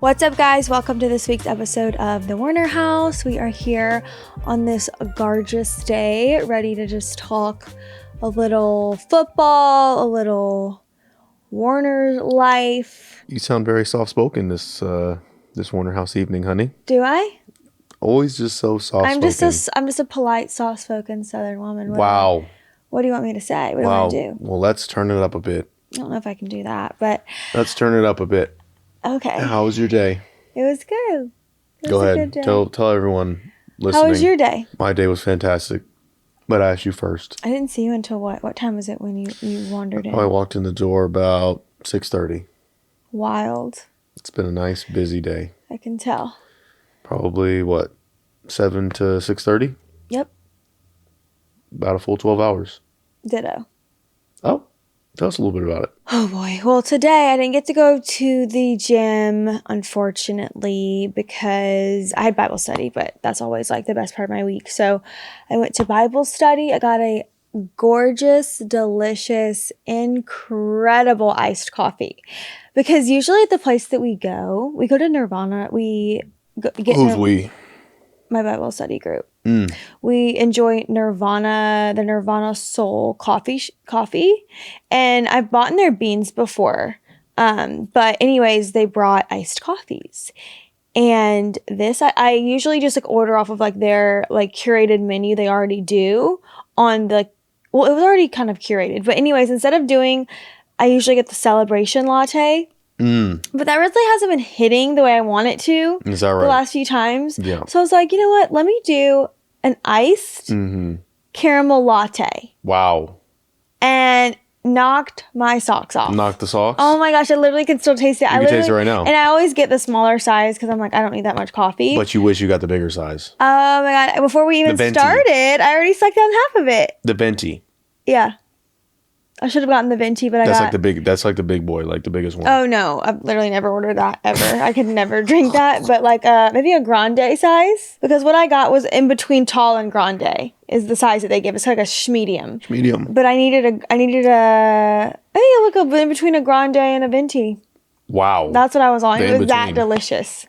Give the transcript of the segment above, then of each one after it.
What's up, guys? Welcome to this week's episode of The Warner House. We are here on this gorgeous day, ready to just talk a little football, a little Warner life. You sound very soft-spoken this Warner House evening, honey. Do I? Always just so soft-spoken. I'm just a polite, soft-spoken Southern woman. Wow. What do you want me to say? What do you want to do? Well, let's turn it up a bit. I don't know if I can do that, but... Let's turn it up a bit. Okay. How was your day? It was good. Go ahead. Tell everyone listening. How was your day? My day was fantastic. But I asked you first. I didn't see you until what? What time was it when you wandered in? I walked in the door about 6:30. Wild. It's been a nice, busy day. I can tell. Probably, 7 to 6:30? Yep. About a full 12 hours. Ditto. Oh, tell us a little bit about it. Oh boy. Well, today I didn't get to go to the gym, unfortunately, because I had Bible study, but that's always like the best part of my week. So I went to Bible study. I got a gorgeous, delicious, incredible iced coffee. Because usually at the place that we go to Nirvana. We my Bible study group. We enjoy Nirvana, the Nirvana Soul coffee, and I've bought in their beans before. But anyways, they brought iced coffees, and this I usually just order off of their curated menu they already do on it was already kind of curated. But anyways, instead of I usually get the celebration latte. But that really hasn't been hitting the way I want it to. Is that right? The last few times. Yeah. So I was like, you know what? Let me do an iced caramel latte. Wow. And knocked my socks off. Knocked the socks? Oh my gosh, I literally can still taste it. You can taste it right now. And I always get the smaller size because I'm like, I don't need that much coffee. But you wish you got the bigger size. Oh my God. Before we even started, I already sucked down half of it. The venti. Yeah. I should have gotten the venti, but that's like the big boy, like the biggest one. Oh no, I've literally never ordered that ever. I could never drink that, but maybe a grande size, because what I got was in between tall and grande is the size that they give. It's like a schmedium. Schmedium. But I needed a I think I look in between a grande and a venti. Wow. That's what I was on. It was that delicious.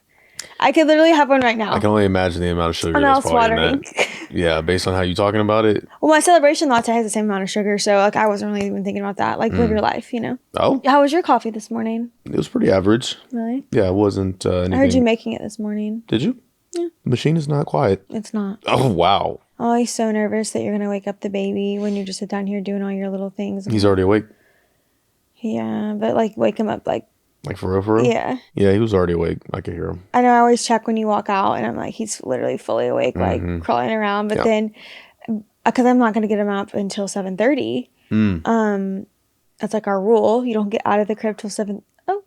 I could literally have one right now. I can only imagine the amount of sugar that's probably in that. Yeah, based on how you're talking about it. Well, my celebration latte has the same amount of sugar, so I wasn't really even thinking about that. Live your life, you know. Oh. How was your coffee this morning? It was pretty average. Really? Yeah, it wasn't anything. I heard you making it this morning. Did you? Yeah. The machine is not quiet. It's not. Oh, wow. I'm always so nervous that you're going to wake up the baby when you just sit down here doing all your little things. He's already awake? Yeah, but wake him up Like for real? Yeah. Yeah, he was already awake. I could hear him. I know I always check when you walk out, and I'm like, he's literally fully awake, crawling around. But then, because I'm not going to get him up until 7:30. That's our rule. You don't get out of the crib till 7. Oh.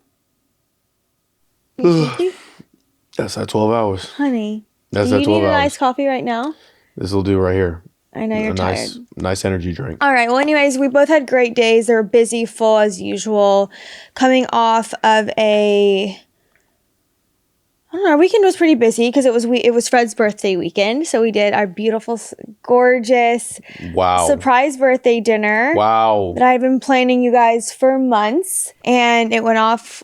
That's that 12 hours. Honey. That's that 12 hours. Do you need an iced coffee right now? This will do right here. I know you're tired. Nice energy drink. All right. Well, anyways, we both had great days. They were busy, full as usual. Coming off of I don't know, our weekend was pretty busy because it was Fred's birthday weekend. So we did our beautiful, gorgeous, surprise birthday dinner. Wow. That I've been planning, you guys, for months. And it went off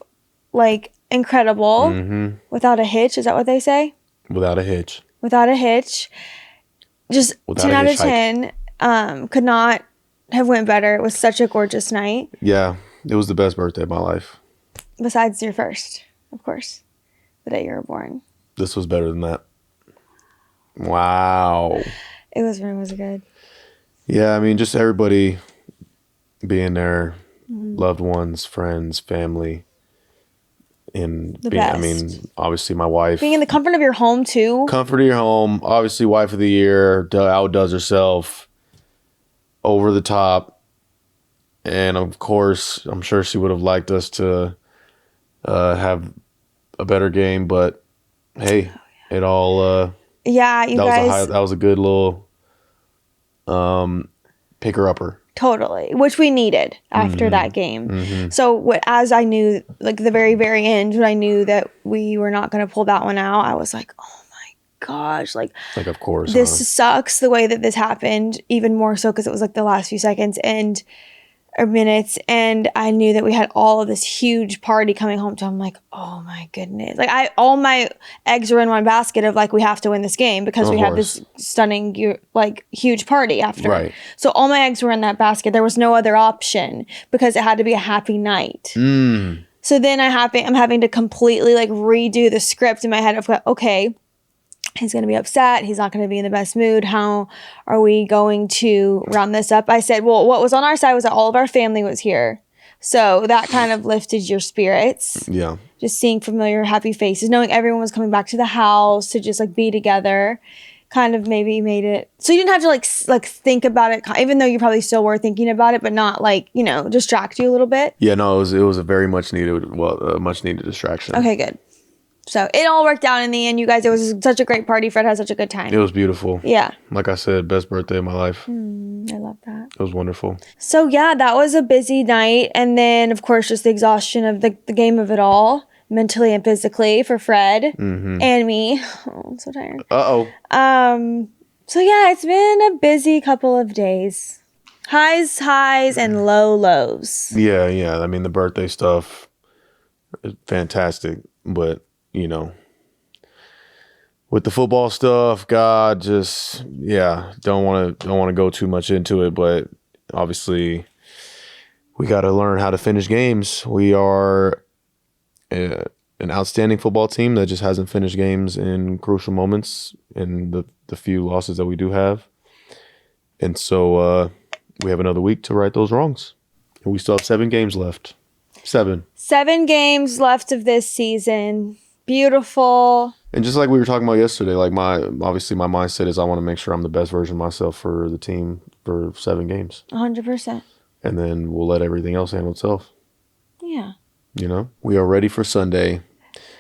incredible. Without a hitch. Is that what they say? Without a hitch. Without a hitch. Just without 10 out of 10. Could not have went better. It was such a gorgeous night. Yeah, it was the best birthday of my life. Besides your first, of course, the day you were born. This was better than that. Wow. It was good. Yeah, I mean, just everybody being there, loved ones, friends, family. Obviously my wife. Being in the comfort of your home too. Comfort of your home. Obviously, wife of the year, outdoes herself, over the top. And of course, I'm sure she would have liked us to have a better game, but hey, it all. Yeah, you guys. That was a good little picker-upper. Totally, which we needed after that game. So as I knew, the very, very end, when I knew that we were not going to pull that one out, I was like, oh my gosh, of course, this sucks the way that this happened, even more so because it was the last few seconds. And or minutes, and I knew that we had all of this huge party coming home. So I'm like, oh my goodness! Like all my eggs were in one basket of like we have to win this game because Of we had course. this stunning like huge party after. Right. So all my eggs were in that basket. There was no other option because it had to be a happy night. So then I'm having to completely like redo the script in my head of okay. He's going to be upset. He's not going to be in the best mood. How are we going to round this up? I said, well, what was on our side was that all of our family was here. So that kind of lifted your spirits. Yeah. Just seeing familiar, happy faces, knowing everyone was coming back to the house to just like be together kind of maybe made it. So you didn't have to like think about it, even though you probably still were thinking about it, but not like, distract you a little bit. Yeah, no, it was a very much needed distraction. Okay, good. So it all worked out in the end, you guys. It was such a great party. Fred had such a good time. It was beautiful. Yeah. Like I said, best birthday of my life. I love that. It was wonderful. So yeah, that was a busy night. And then, of course, just the exhaustion of the game of it all, mentally and physically for Fred and me. Oh, I'm so tired. Uh-oh. So yeah, it's been a busy couple of days. Highs, and lows. Yeah. I mean, the birthday stuff is fantastic. But, with the football stuff, God, just, don't want to go too much into it. But obviously, we got to learn how to finish games. We are an outstanding football team that just hasn't finished games in crucial moments in the few losses that we do have. And so we have another week to right those wrongs. And we still have 7 games left. 7 games left of this season. Beautiful. And just like we were talking about yesterday, like my mindset is I want to make sure I'm the best version of myself for the team for 7 games. 100%. And then we'll let everything else handle itself. Yeah. We are ready for Sunday.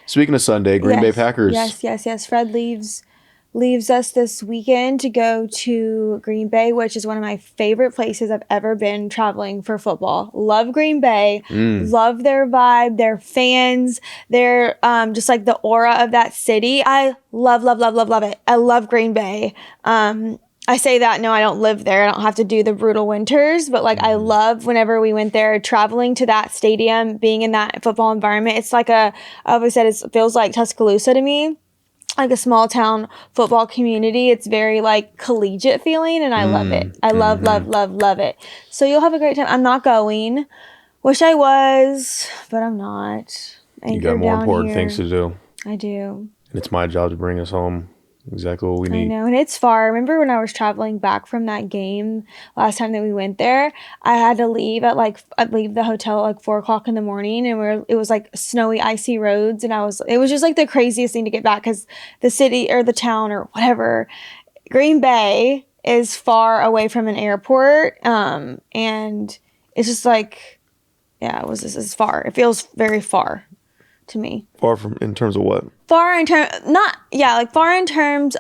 Speaking of Sunday, Green Bay Packers. Yes. Fred leaves us this weekend to go to Green Bay, which is one of my favorite places I've ever been traveling for football. Love Green Bay. Love their vibe, their fans, their just like the aura of that city. I love it. I love Green Bay. I say that, no, I don't live there. I don't have to do the brutal winters, but like I love whenever we went there, traveling to that stadium, being in that football environment. It's like I always said, it feels like Tuscaloosa to me. Like a small town football community. It's very like collegiate feeling, and I love it. I love it. So you'll have a great time. I'm not going. Wish I was, but I'm not. You got more important things to do. I do. And it's my job to bring us home exactly what we need. I know, and it's far. Remember when I was traveling back from that game last time that we went there? I had to leave at I'd leave the hotel at like 4:00 in the morning, and it was like snowy, icy roads, and it was just like the craziest thing to get back because the city or the town or whatever, Green Bay is far away from an airport, and it's just like, it's far. It feels very far to me. Far from in terms of what? Far in terms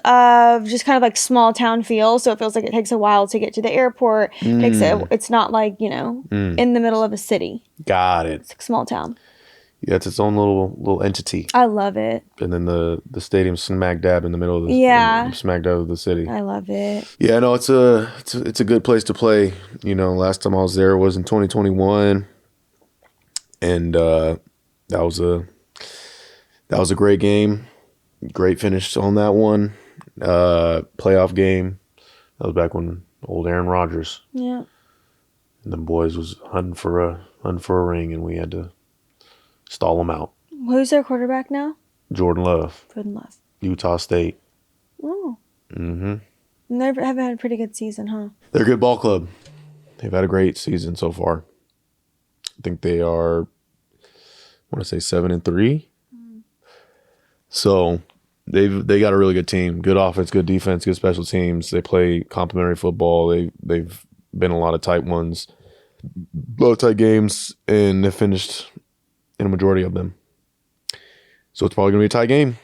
of just kind of like small town feel. So it feels like it takes a while to get to the airport. It's not like, in the middle of a city. Got it. It's a small town. Yeah, it's its own little entity. I love it. And then the stadium's smack dab in the middle of smack dab of the city. I love it. Yeah, no, it's a good place to play. Last time I was there was in 2021, and that was a great game. Great finish on that one. Playoff game. That was back when old Aaron Rodgers. Yeah. And the boys was hunting for a ring, and we had to stall them out. Who's their quarterback now? Jordan Love. Utah State. Oh. Mm-hmm. They have had a pretty good season, huh? They're a good ball club. They've had a great season so far. I think they are, I want to say 7-3. So they got a really good team. Good offense, good defense, good special teams. They play complementary football. They've been a lot of tight ones, a lot of tight games, and they finished in a majority of them. So it's probably gonna be a tight game,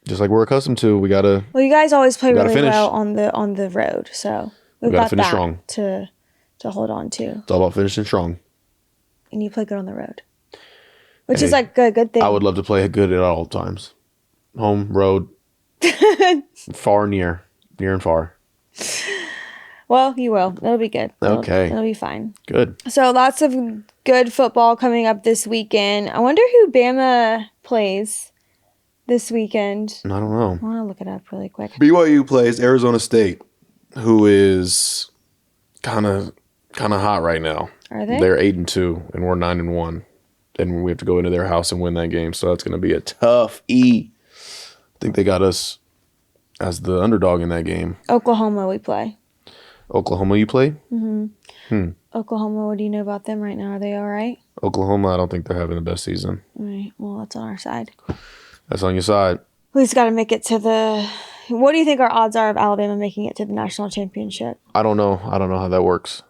just like we're accustomed to. Well, you guys always play really well on the road, so we've got that strong to hold on to. It's all about finishing strong. And you play good on the road, which is like a good thing. I would love to play good at all times. Home, road, far, near and far. Well, you will. It'll be good. Okay. It'll be fine. Good. So lots of good football coming up this weekend. I wonder who Bama plays this weekend. I don't know. I want to look it up really quick. BYU plays Arizona State, who is kind of hot right now. Are they? They're 8-2, and we're 9-1, and we have to go into their house and win that game. So that's going to be a tough E. I think they got us as the underdog in that game. Oklahoma, we play. Oklahoma, you play? Mm-hmm. Oklahoma, what do you know about them right now? Are they all right? Oklahoma, I don't think they're having the best season. All right. Well, that's on our side. That's on your side. We just got to make it to the... What do you think our odds are of Alabama making it to the national championship? I don't know. I don't know how that works.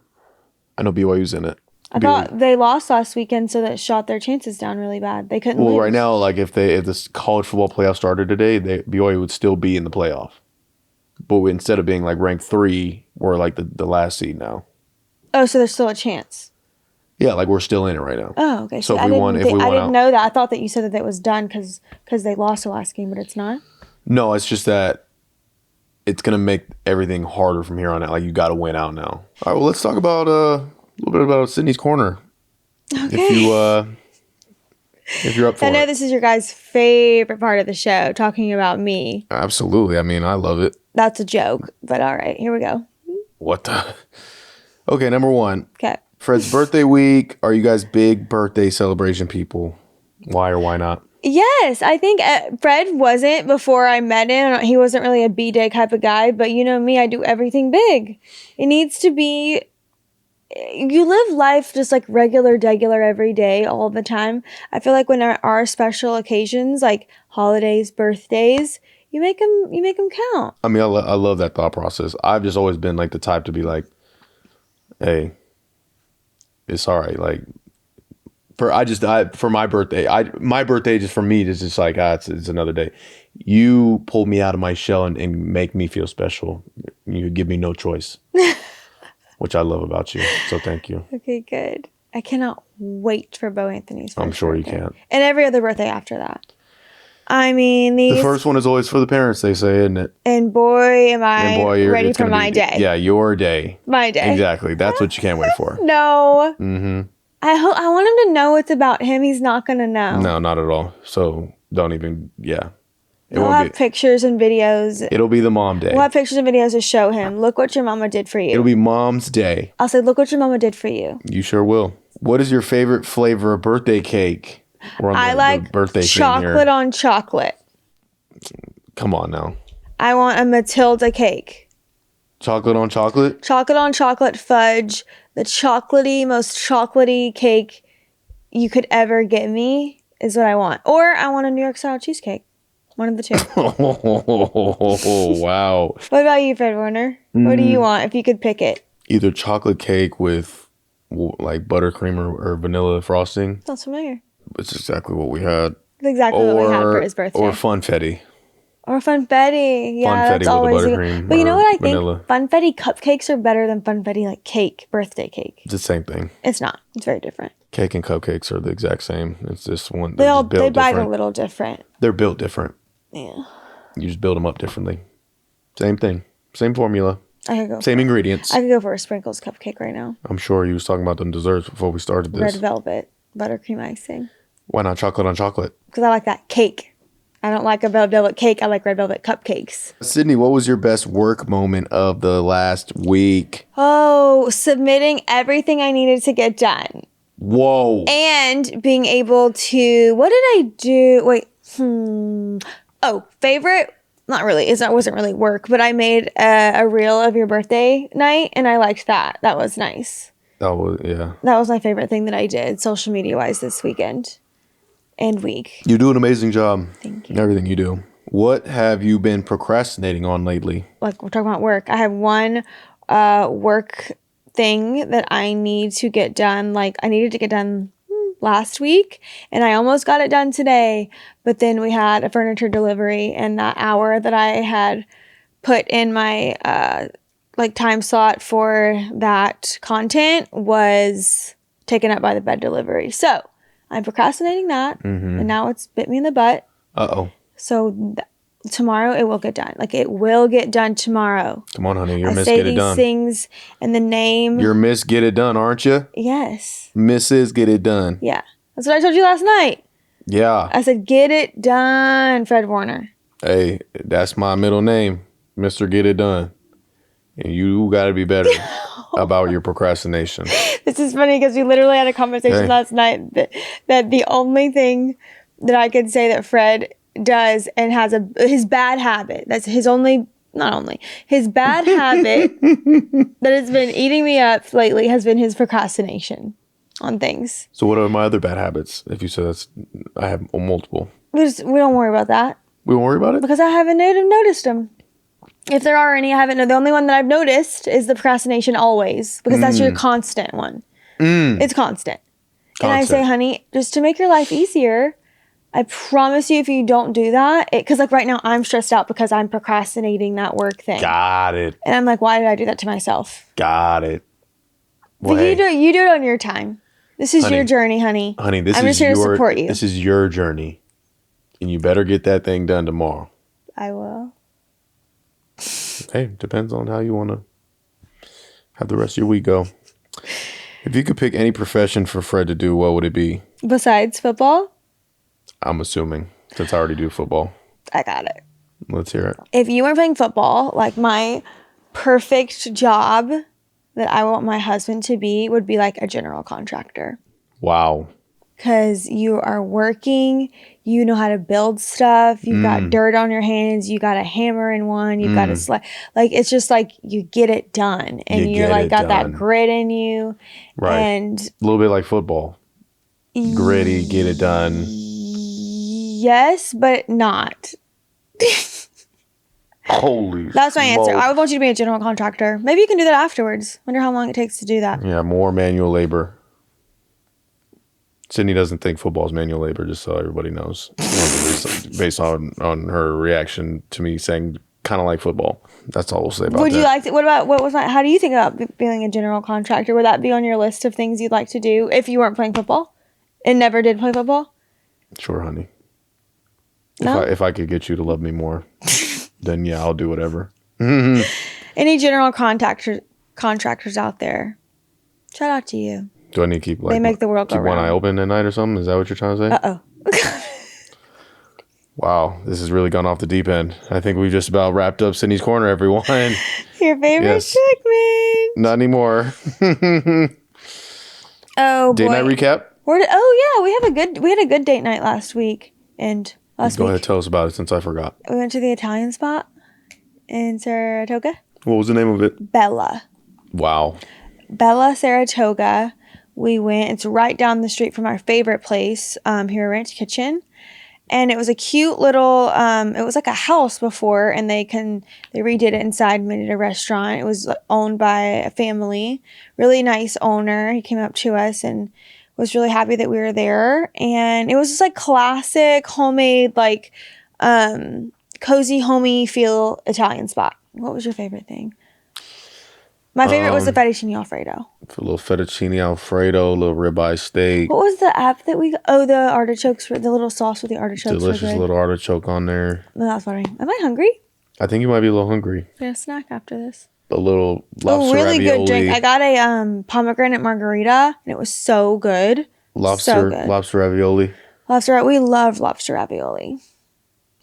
I know BYU's in it. I thought they lost last weekend, so that shot their chances down really bad. They couldn't lose. Right now, like if this college football playoff started today, BYU would still be in the playoff. But instead of being like ranked 3, we're like the last seed now. Oh, so there's still a chance. Yeah, like we're still in it right now. Oh, okay. So if I we won didn't know that. I thought that you said that it was done because they lost the last game, but it's not. No, it's just that it's gonna make everything harder from here on out. Like you got to win out now. All right, well let's talk about a little bit about Sydney's Corner. Okay. If you're up for it. I know this is your guys' favorite part of the show, talking about me. Absolutely. I mean, I love it. That's a joke, but all right, here we go. What the? Okay, number 1. Okay. Fred's birthday week. Are you guys big birthday celebration people? Why or why not? Yes, I think Fred wasn't before I met him. He wasn't really a B-Day type of guy, but you know me, I do everything big. It needs to be... You live life just like regular every day all the time. I feel like when there are special occasions like holidays, birthdays, you make them count. I mean, I love that thought process. I've just always been like the type to be like, hey, it's all right. Like for my birthday, my birthday just for me is just like, it's another day. You pull me out of my shell and make me feel special. You give me no choice. Which I love about you. So thank you. Okay, good. I cannot wait for Bo Anthony's birthday. I'm sure you can. And every other birthday after that. I mean, the first one is always for the parents, they say, isn't it? And boy, am I ready for my day. Yeah, your day. My day. Exactly. That's what you can't wait for. No. Mm-hmm. I want him to know it's about him. He's not going to know. No, not at all. So don't even, yeah. We'll have pictures and videos. It'll be the mom day. We'll have pictures and videos to show him. Look what your mama did for you. It'll be mom's day. I'll say, look what your mama did for you. You sure will. What is your favorite flavor of birthday cake? I like birthday chocolate on chocolate. Come on now. I want a Matilda cake. Chocolate on chocolate? Chocolate on chocolate fudge. The most chocolatey cake you could ever get me is what I want. Or I want a New York style cheesecake. One of the two. Oh, wow. What about you, Fred Warner? What do you want if you could pick it? Either chocolate cake with like buttercream or vanilla frosting. Sounds familiar. It's exactly what we had. It's exactly what we had for his birthday. Or funfetti. Or funfetti. Yeah, funfetti that's always with the buttercream. But you know what I vanilla. think? Funfetti cupcakes are better than funfetti like cake, birthday cake. It's the same thing. It's not. It's very different. Cake and cupcakes are the exact same. It's just one. They bite a little different. They're built different. Yeah. You just build them up differently. Same thing. Same formula. Same ingredients. I could go for a sprinkles cupcake right now. I'm sure you was talking about them desserts before we started this. Red velvet, buttercream icing. Why not chocolate on chocolate? Because I like that cake. I don't like a red velvet cake. I like red velvet cupcakes. Sydney, what was your best work moment of the last week? Oh, submitting everything I needed to get done. Whoa. And being able to, what did I do? Wait. Oh, favorite? Not really. It wasn't really work, but I made a reel of your birthday night, and I liked that. That was nice. That was my favorite thing that I did, social media-wise, this weekend and week. You do an amazing job. Thank you. In everything you do. What have you been procrastinating on lately? Like, we're talking about work. I have one work thing that I need to get done. Like, I needed to get done last week, and I almost got it done today, but then we had a furniture delivery, and that hour that I had put in my time slot for that content was taken up by the bed delivery. So I'm procrastinating that, and now it's bit me in the butt. Uh-oh. So tomorrow it will get done. Like, it will get done tomorrow. Come on, honey. You're I Miss say Get It these Done. things in the name. You're Miss Get It Done, aren't you? Yes. Mrs. Get It Done. Yeah. That's what I told you last night. Yeah. I said, get it done, Fred Warner. Hey, that's my middle name, Mr. Get It Done. And you got to be better about your procrastination. This is funny because we literally had a conversation last night that the only thing that I could say that Fred does and has his bad habit, that's his only, not only, his bad habit that has been eating me up lately has been his procrastination on things. So what are my other bad habits? If you said I have multiple. We don't worry about that. We won't worry about it? Because I haven't noticed them. If there are any, I haven't. The only one that I've noticed is the procrastination always. Because that's your constant one. It's constant. And I say, honey, just to make your life easier, I promise you if you don't do that, because like right now I'm stressed out because I'm procrastinating that work thing. Got it. And I'm like, why did I do that to myself? Got it. Well, but you do it on your time. This is your journey, honey. Honey, I'm just here to support you. This is your journey. And you better get that thing done tomorrow. I will. Hey, depends on how you want to have the rest of your week go. If you could pick any profession for Fred to do, what would it be? Besides football? I'm assuming, since I already do football. I got it. Let's hear it. If you weren't playing football, like my perfect job that I want my husband to be would be like a general contractor. Wow. Because you are working, you know how to build stuff, you've got dirt on your hands, you got a hammer in one, you've got a like it's just like you get it done, and you're like got that grit in you, right? And a little bit like football, gritty, get it done. Yes, but not. Holy! That's my answer. I would want you to be a general contractor. Maybe you can do that afterwards. Wonder how long it takes to do that. Yeah, more manual labor. Sydney doesn't think football is manual labor, just so everybody knows. Based on her reaction to me saying kind of like football. That's all we'll say about that. Would you like to, how do you think about being a general contractor? Would that be on your list of things you'd like to do if you weren't playing football and never did play football? Sure, honey. No? If I could get you to love me more, then yeah, I'll do whatever. Any general contractors out there, shout out to you. Do I need to keep they make the world go round. Keep one eye open at night or something? Is that what you're trying to say? Uh-oh. Wow, this has really gone off the deep end. I think we've just about wrapped up Sydney's Corner, everyone. Your favorite segment. Not anymore. Oh, boy. Date night recap? We had a good date night last week. And Go ahead, tell us about it since I forgot. We went to the Italian spot in Saratoga. What was the name of it? Bella. Wow. Bella, Saratoga. We went. It's right down the street from our favorite place, here at Ranch Kitchen. And it was a cute little, it was like a house before, and they redid it inside, made it a restaurant. It was owned by a family, really nice owner. He came up to us and was really happy that we were there. And it was just like classic, homemade, like cozy, homey feel Italian spot. What was your favorite thing? My favorite was the fettuccine alfredo. A little fettuccine alfredo, a little ribeye steak. What was the app that we got? Oh, the artichokes, the little sauce with the artichokes. Delicious little artichoke on there. No, that's funny. Am I hungry? I think you might be a little hungry. I'm gonna snack after this. A little lobster really ravioli. Good drink. I got a pomegranate margarita, and it was so good. Lobster ravioli. We love lobster ravioli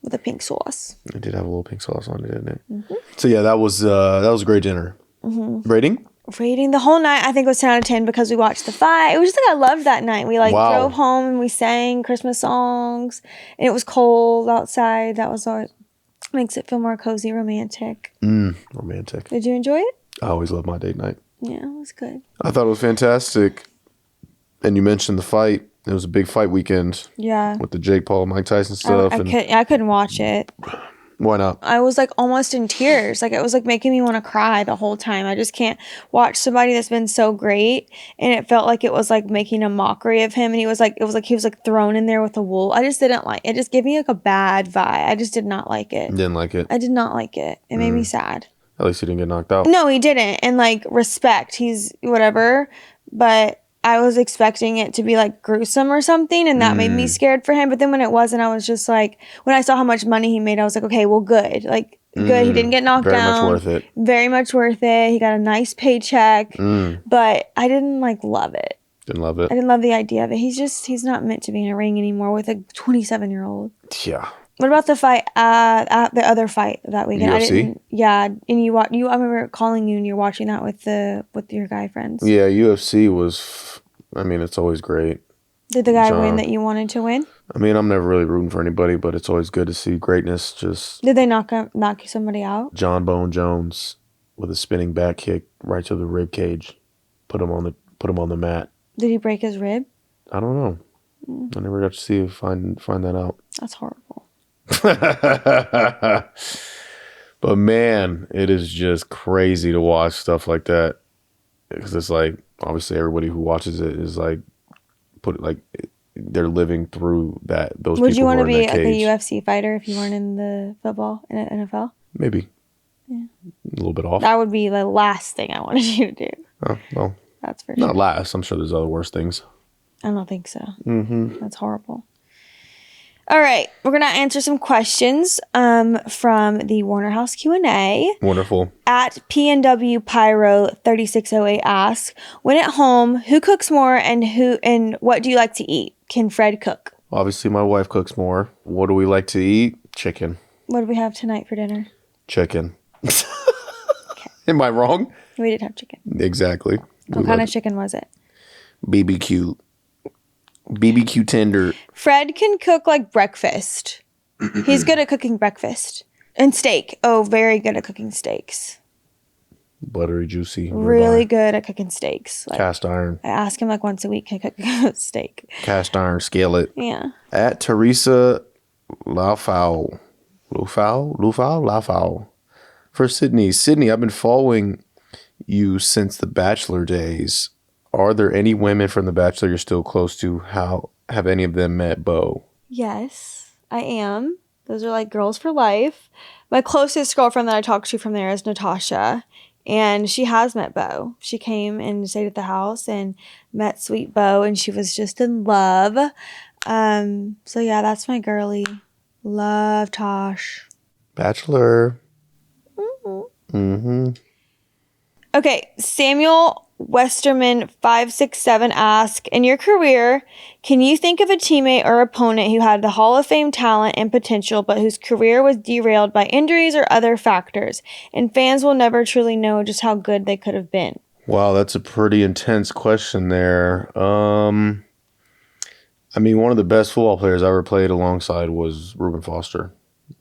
with a pink sauce. It did have a little pink sauce on it, didn't it? Mm-hmm. So yeah, that was a great dinner. Mm-hmm. Rating the whole night, I think it was 10 out of 10 because we watched the fight. It was just like I loved that night. We drove home and we sang Christmas songs, and it was cold outside. That was always makes it feel more cozy, romantic. Romantic. Did you enjoy it? I always love my date night. Yeah, it was good. I thought it was fantastic. And you mentioned the fight. It was a big fight weekend. Yeah. With the Jake Paul, Mike Tyson stuff. I couldn't watch it. Why not? I was like almost in tears. Like it was like making me want to cry the whole time. I just can't watch somebody that's been so great. And it felt like it was like making a mockery of him. And he was like thrown in there with a wool. I just didn't like it. Just gave me like a bad vibe. I just did not like it. Didn't like it? I did not like it. It made me sad. At least he didn't get knocked out. No, he didn't. And like respect. He's whatever. But I was expecting it to be like gruesome or something, and that made me scared for him. But then when it wasn't, I was just like, when I saw how much money he made, I was like, okay, well, good. Like, good. He didn't get knocked very down. much worth it. Very much worth it. He got a nice paycheck. But I didn't like love it. Didn't love it. I didn't love the idea of it. He's not meant to be in a ring anymore with a 27-year-old. Yeah. What about the fight, the other fight that weekend? UFC? And you I remember calling you and you're watching that with your guy friends. Yeah, UFC was, I mean, it's always great. Did the guy win that you wanted to win? I mean, I'm never really rooting for anybody, but it's always good to see greatness. Just Did they knock somebody out? John Bone Jones with a spinning back kick right to the rib cage, put him on the mat. Did he break his rib? I don't know. I never got to see find that out. That's horrible. But man, it is just crazy to watch stuff like that, because it's like, obviously everybody who watches it is like they're living through that. Those Would people you want to who are in be that like a cage. UFC fighter if you weren't in the football in the NFL? Maybe. Yeah. A little bit off. That would be the last thing I wanted you to do. Oh, well. That's for sure. Not last. I'm sure there's other worse things. I don't think so. That's horrible. All right, we're gonna answer some questions from the Warner House Q&A. Wonderful. At PNW Pyro 3608 asks, when at home, who cooks more and what do you like to eat? Can Fred cook? Obviously, my wife cooks more. What do we like to eat? Chicken. What do we have tonight for dinner? Chicken. Am I wrong? We did have chicken. Exactly. What kind of chicken was it? BBQ. BBQ tender. Fred can cook like breakfast. He's good at cooking breakfast. And steak. Oh, very good at cooking steaks. Buttery, juicy. Really good at cooking steaks. Like, cast iron. I ask him like once a week to cook a steak. Cast iron skillet. Yeah. At Teresa Laufau. For Sydney. Sydney, I've been following you since the Bachelor days. Are there any women from The Bachelor you're still close to? How have any of them met Bo? Yes, I am. Those are like girls for life. My closest girlfriend that I talked to from there is Natasha, and she has met Bo. She came and stayed at the house and met sweet Bo, and she was just in love. So yeah, that's my girly. Love Tosh. Bachelor. Okay, Samuel Westerman 567 asks, in your career, can you think of a teammate or opponent who had the Hall of Fame talent and potential, but whose career was derailed by injuries or other factors, and fans will never truly know just how good they could have been? Wow, that's a pretty intense question there. I mean, one of the best football players I ever played alongside was Reuben Foster,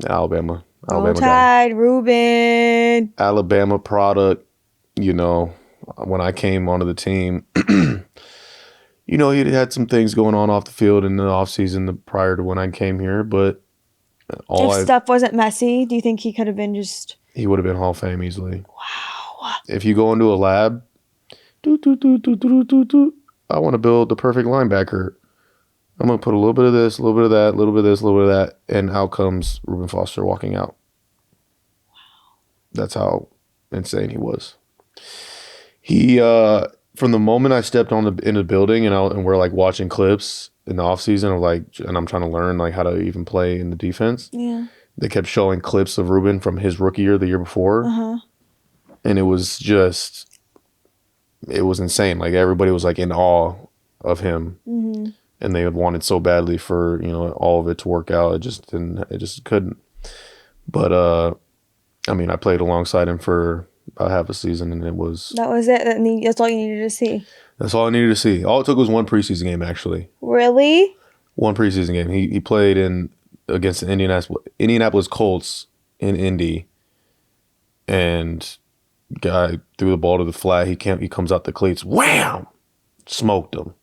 Alabama Tide, Reuben. Alabama product, you know. When I came onto the team, you know, he had some things going on off the field in the offseason prior to when I came here, but stuff wasn't messy, do you think he could have been just... He would have been Hall of Fame easily. Wow. If you go into a lab, I want to build the perfect linebacker. I'm going to put a little bit of this, a little bit of that, a little bit of this, a little bit of that, and out comes Reuben Foster walking out. Wow. That's how insane he was. He, from the moment I stepped in the building and we're like watching clips in the off season of and I'm trying to learn like how to even play in the defense. Yeah. They kept showing clips of Reuben from his rookie year, the year before. And it was insane. Like everybody was like in awe of him. And they had wanted so badly for, you know, all of it to work out. It just couldn't. But, I mean, I played alongside him for about half a season, and it was... That was it? That's all you needed to see? That's all I needed to see. All it took was one preseason game, actually. Really? One preseason game. He played against the Indianapolis Colts in Indy, and guy threw the ball to the flat. He comes out the cleats. Wham! Smoked him.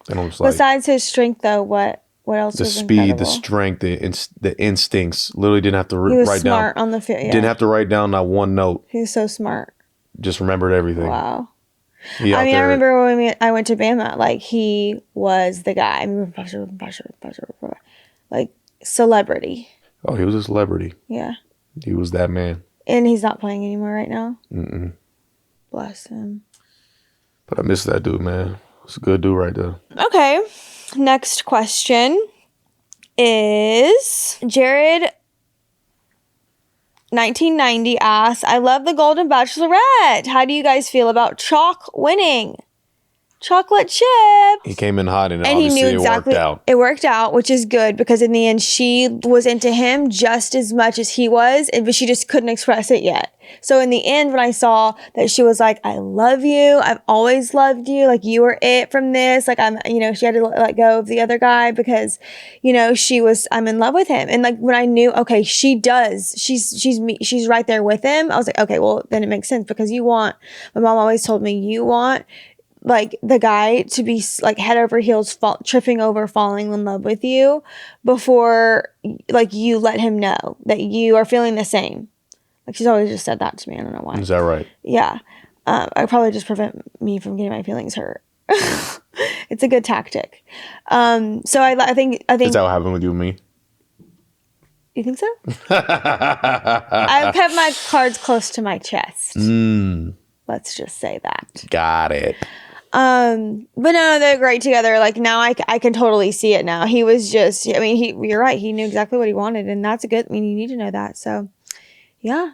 And I was like... Besides his strength, though, what else was incredible? The speed, the strength, the instincts. Literally didn't have to write down. He was smart on the field. Yeah. Didn't have to write down not one note. He was so smart. Just remembered everything. Wow. I remember when I went to Bama, like, he was the guy. I mean, like, celebrity. Oh, he was a celebrity. Yeah. He was that man. And he's not playing anymore right now? Mm-mm. Bless him. But I miss that dude, man. It's a good dude right there. Okay. Next question is Jared 1990 asks, I love the Golden Bachelorette. How do you guys feel about Chalk winning? Chocolate chip. He came in hot and he obviously knew exactly it worked out. It worked out, which is good because in the end she was into him just as much as he was, but she just couldn't express it yet. So in the end, when I saw that she was like, I love you, I've always loved you, like you were it from this, like I'm, she had to let go of the other guy because, I'm in love with him. And like when I knew, okay, she's right there with him, I was like, okay, well then it makes sense because my mom always told me you want like the guy to be like head over heels, tripping over, falling in love with you before like you let him know that you are feeling the same. Like she's always just said that to me. I don't know why. Is that right? Yeah. I probably just prevent me from getting my feelings hurt. It's a good tactic. So I think. Is that what happened with you and me? You think so? I've kept my cards close to my chest. Let's just say that. Got it. But no, they're great together. Like now I can totally see it now. He was just, you're right. He knew exactly what he wanted and that's you need to know that. So yeah.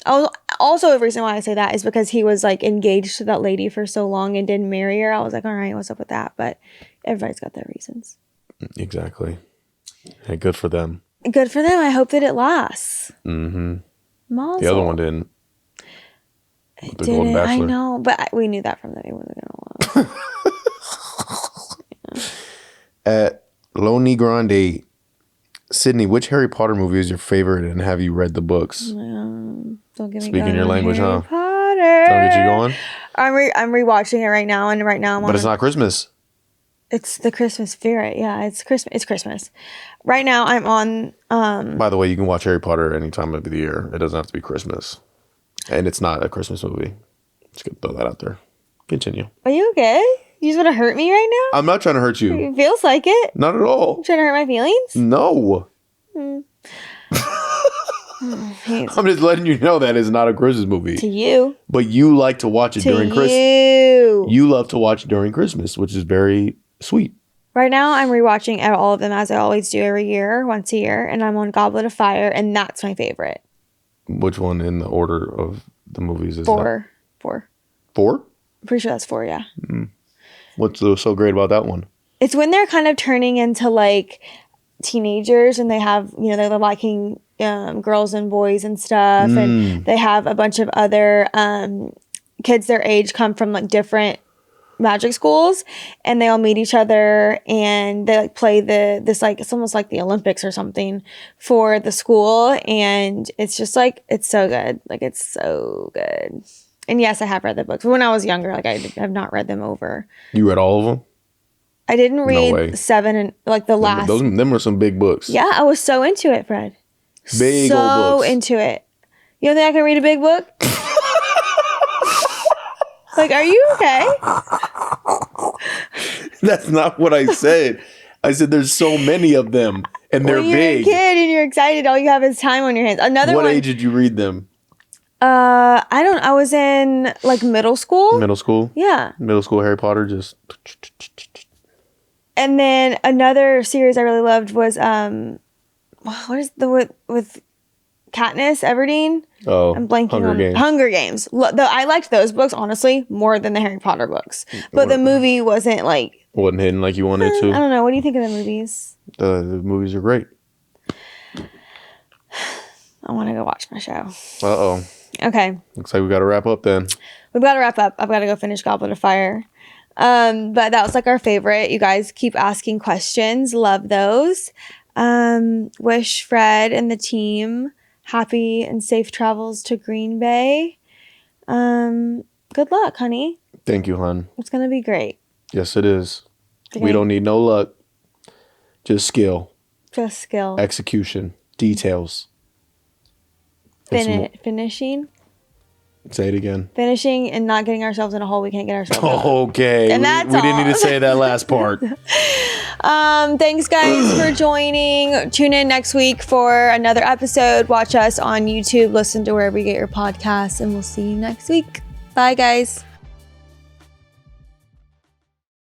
Also the reason why I say that is because he was like engaged to that lady for so long and didn't marry her. I was like, all right, what's up with that? But everybody's got their reasons. Exactly. Hey, good for them. Good for them. I hope that it lasts. Mm-hmm. Mazel. The other one didn't. It didn't. I know, but we knew that from the beginning. At Lonely Grande, Sydney, which Harry Potter movie is your favorite and have you read the books? Don't get me Speaking going your language, Harry huh? Potter. Don't get you going? I'm rewatching it right now, and right now But it's not Christmas. It's the Christmas spirit. Yeah, it's Christmas. It's Christmas. Right now, I'm on. By the way, you can watch Harry Potter any time of the year. It doesn't have to be Christmas. And it's not a Christmas movie. Just gonna throw that out there. Continue. Are you okay? You just want to hurt me right now? I'm not trying to hurt you. It feels like it. Not at all. You trying to hurt my feelings? No. I'm just letting you know that it's not a Christmas movie. To you. But you like to watch it during Christmas. You love to watch it during Christmas, which is very sweet. Right now, I'm rewatching all of them as I always do every year, once a year, and I'm on Goblet of Fire, and that's my favorite. Which one in the order of the movies is Four. that? Four. Four? I'm pretty sure that's 4, yeah. What's so great about that one? It's when they're kind of turning into like teenagers and they have, they're liking girls and boys and stuff. And they have a bunch of other kids their age come from like different magic schools and they all meet each other and they like play it's almost like the Olympics or something for the school, and it's just like it's so good. Like it's so good. And yes, I have read the books. When I was younger, like I have not read them over. You read all of them? I didn't read 7 and like the last. Them were some big books. Yeah, I was so into it, Fred. Big old books. So into it. You don't think I can read a big book? Like, are you okay? That's not what I said. I said there's so many of them, and they're when you're big. You're a kid and you're excited. All you have is time on your hands. What age did you read them? I was in like middle school. Middle school? Yeah. Middle school Harry Potter, just. And then another series I really loved was what is with Katniss Everdeen? Oh, I'm blanking Hunger Games. I liked those books honestly more than the Harry Potter books, but the movie wasn't hidden like you wanted it to. I don't know. What do you think of the movies? The movies are great. I want to go watch my show. Uh-oh. Okay. Looks like we got to wrap up then. We've got to wrap up. I've got to go finish Goblet of Fire. But that was like our favorite. You guys keep asking questions. Love those. Wish Fred and the team happy and safe travels to Green Bay. Good luck, honey. Thank you, hon. It's going to be great. Yes, it is. We don't need no luck. Just skill. Just skill. Execution. Details. Finishing. Say it again. Finishing and not getting ourselves in a hole we can't get ourselves in. Okay. And that's we didn't need to say that last part. Thanks, guys, for joining. Tune in next week for another episode. Watch us on YouTube. Listen to wherever you get your podcasts. And we'll see you next week. Bye, guys.